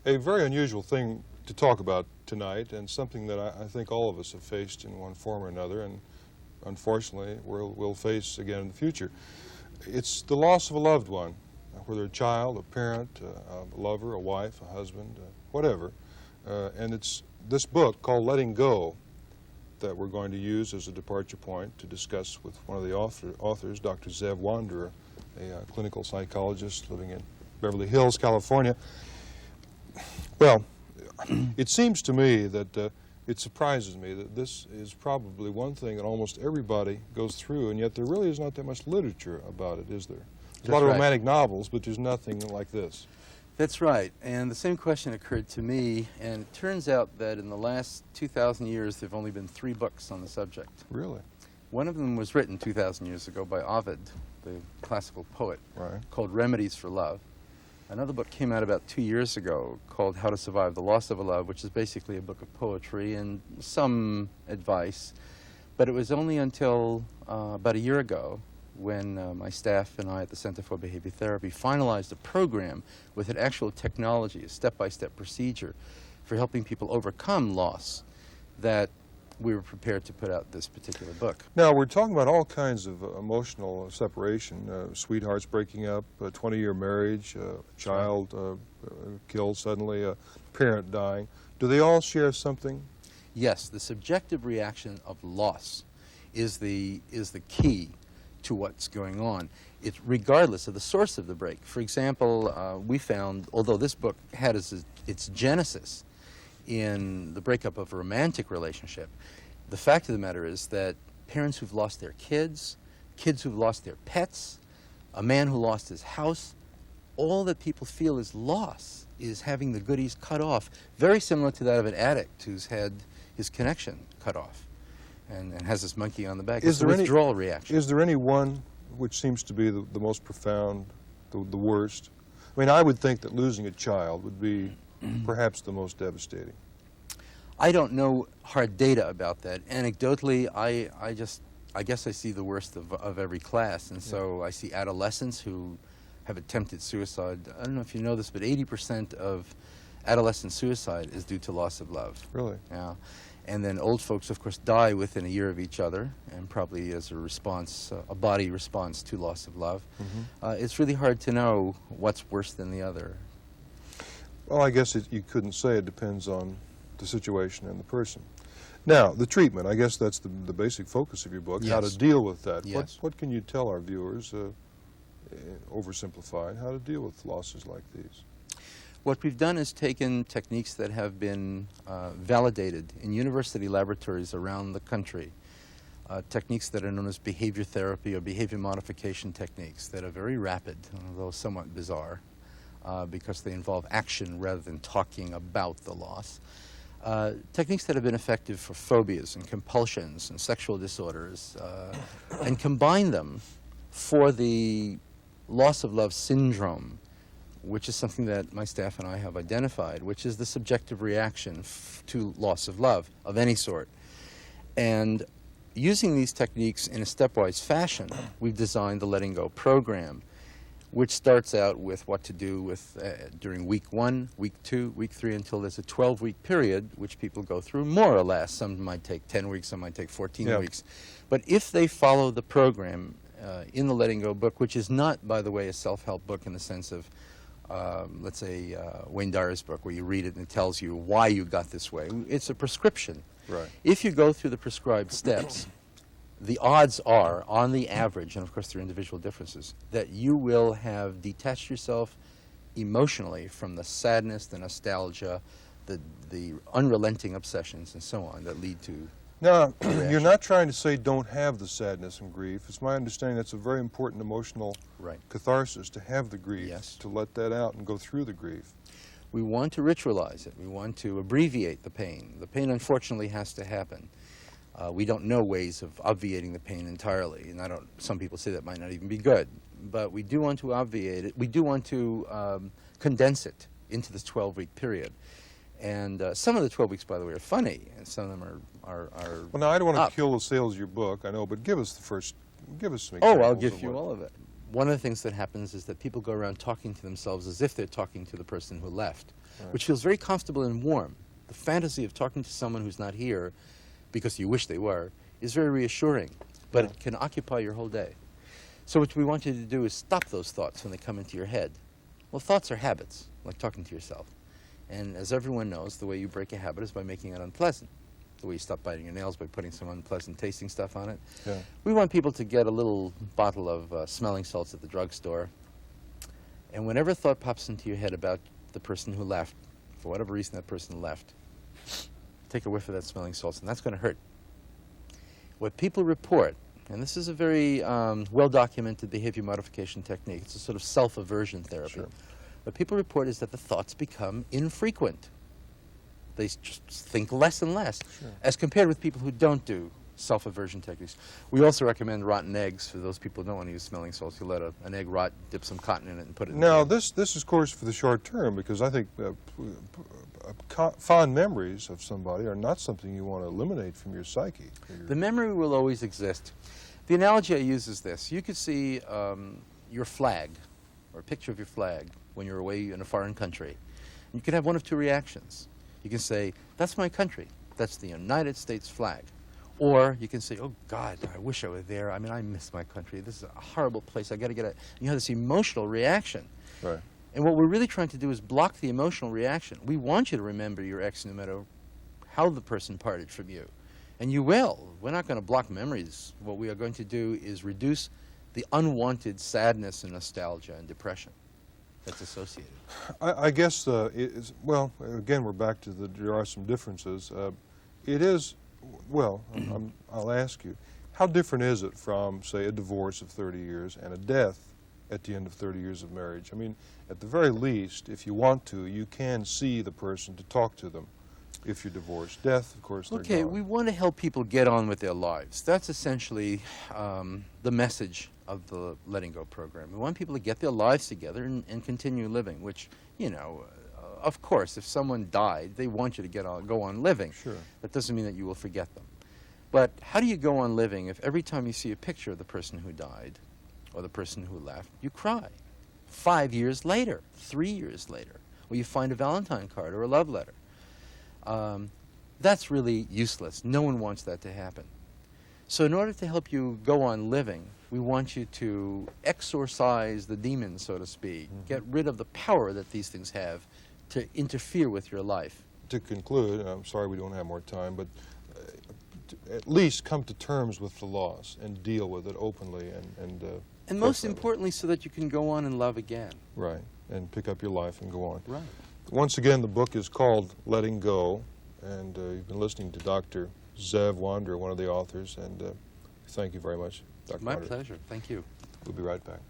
A very unusual thing to talk about tonight, and something that I think all of us have faced in one form or another, and unfortunately we'll face again in the future. It's the loss of a loved one, whether a child, a parent, a lover, a wife, a husband, whatever. And it's this book called Letting Go that we're going to use as a departure point to discuss with one of the authors, Dr. Zev Wanderer, a clinical psychologist living in Beverly Hills, California. Well, it seems to me that it surprises me that this is probably one thing that almost everybody goes through, and yet there really is not that much literature about it, is there? There's a lot of romantic novels, but there's nothing like this. That's right, and the same question occurred to me, and it turns out that in the last 2,000 years there have only been 3 books on the subject. Really? One of them was written 2,000 years ago by Ovid, the classical poet, called Remedies for Love. Another book came out about 2 years ago called How to Survive the Loss of a Love, which is basically a book of poetry and some advice. But it was only until about a year ago when my staff and I at the Center for Behavior Therapy finalized a program with an actual technology, a step-by-step procedure for helping people overcome loss, that we were prepared to put out this particular book. Now, we're talking about all kinds of emotional separation, sweethearts breaking up, a 20-year marriage, a child killed suddenly, a parent dying. Do they all share something? Yes, the subjective reaction of loss is the key to what's going on. It's regardless of the source of the break. For example, we found, although this book had its genesis in the breakup of a romantic relationship, the fact of the matter is that parents who've lost their kids, kids who've lost their pets, a man who lost his house, all that people feel is loss, is having the goodies cut off, very similar to that of an addict who's had his connection cut off and has this monkey on the back. It's a withdrawal reaction. Is there any one which seems to be the most profound, the worst? I mean, I would think that losing a child would be perhaps the most devastating. I don't know hard data about that. Anecdotally, I guess I see the worst of every class, and so I see adolescents who have attempted suicide. I don't know if you know this, but 80% of adolescent suicide is due to loss of love. Really? Yeah. And then old folks, of course, die within a year of each other, and probably as a response, a body response to loss of love. It's really hard to know what's worse than the other. Well, I guess you couldn't say. It depends on the situation and the person. Now, the treatment, I guess that's the basic focus of your book, how to deal with that. Yes. What can you tell our viewers, oversimplified, how to deal with losses like these? What we've done is taken techniques that have been validated in university laboratories around the country, techniques that are known as behavior therapy or behavior modification techniques that are very rapid, although somewhat bizarre, because they involve action rather than talking about the loss. Techniques that have been effective for phobias and compulsions and sexual disorders, and combine them for the loss of love syndrome, which is something that my staff and I have identified, which is the subjective reaction to loss of love of any sort. And using these techniques in a stepwise fashion, we've designed the Letting Go program, which starts out with what to do with during week 1, week 2, week 3, until there's a 12-week period, which people go through more or less. Some might take 10 weeks, some might take 14 weeks. But if they follow the program in the Letting Go book, which is not, by the way, a self-help book in the sense of, let's say, Wayne Dyer's book, where you read it and it tells you why you got this way. It's a prescription. Right. If you go through the prescribed steps, the odds are, on the average, and of course there are individual differences, that you will have detached yourself emotionally from the sadness, the nostalgia, the unrelenting obsessions, and so on that lead to. Now, you're not trying to say don't have the sadness and grief. It's my understanding that's a very important emotional catharsis, to have the grief, to let that out and go through the grief. We want to ritualize it. We want to abbreviate the pain. The pain, unfortunately, has to happen. We don't know ways of obviating the pain entirely, and some people say that might not even be good. But we do want to obviate it. We do want to condense it into this 12-week period. And some of the 12 weeks, by the way, are funny, and some of them are Well, now, I don't want to kill the sales of your book, I know, but give us some examples. Oh, I'll give you all of it. one of the things that happens is that people go around talking to themselves as if they're talking to the person who left, Right. which feels very comfortable and warm. The fantasy of talking to someone who's not here because you wish they were is very reassuring, but Yeah. it can occupy your whole day. So what we want you to do is stop those thoughts when they come into your head. Well, thoughts are habits, like talking to yourself. And as everyone knows, the way you break a habit is by making it unpleasant. The way you stop biting your nails by putting some unpleasant tasting stuff on it. Yeah. We want people to get a little bottle of smelling salts at the drugstore. And whenever a thought pops into your head about the person who left, for whatever reason that person left, take a whiff of that smelling salts, and that's going to hurt. What people report, and this is a very well-documented behavior modification technique, it's a sort of self-aversion therapy. Sure. What people report is that the thoughts become infrequent. They just think less and less, Sure. as compared with people who don't do self-aversion techniques. We also recommend rotten eggs for those people who don't want to use smelling salts. You let an egg rot, dip some cotton in it, and put it in Now, the this is, of course, for the short term, because I think fond memories of somebody are not something you want to eliminate from your psyche. The memory will always exist. The analogy I use is this. You could see your flag, or a picture of your flag, when you're away in a foreign country. You can have one of two reactions. You can say, that's my country. That's the United States flag. Or you can say, oh, God, I wish I were there. I mean, I miss my country. This is a horrible place. I got to get out. You have this emotional reaction. Right. And what we're really trying to do is block the emotional reaction. We want you to remember your ex no matter how the person parted from you. And you will. We're not going to block memories. What we are going to do is reduce the unwanted sadness and nostalgia and depression that's associated. I guess, well, again, we're back to there are some differences. It is, well, I'll ask you, how different is it from, say, a divorce of 30 years and a death at the end of 30 years of marriage? I mean, at the very least, if you want to, you can see the person to talk to them if you're divorced. Death, of course, they're Okay, gone. we want to help people get on with their lives. That's essentially the message of the Letting Go program. We want people to get their lives together and continue living, which, you know, of course, if someone died, they want you to go on living. Sure. That doesn't mean that you will forget them. But how do you go on living if every time you see a picture of the person who died or the person who left, you cry? 5 years later, 3 years later, or you find a Valentine card or a love letter. That's really useless. No one wants that to happen. So in order to help you go on living, we want you to exorcise the demons, so to speak, get rid of the power that these things have to interfere with your life. To conclude, I'm sorry we don't have more time, but at least come to terms with the loss and deal with it openly and most personally. importantly, so that you can go on and love again. Right, and pick up your life and go on. Right. Once again, the book is called Letting Go, and you've been listening to Dr. Zev Wanderer, one of the authors, and thank you very much, Dr. My Wanderer. pleasure. Thank you. We'll be right back.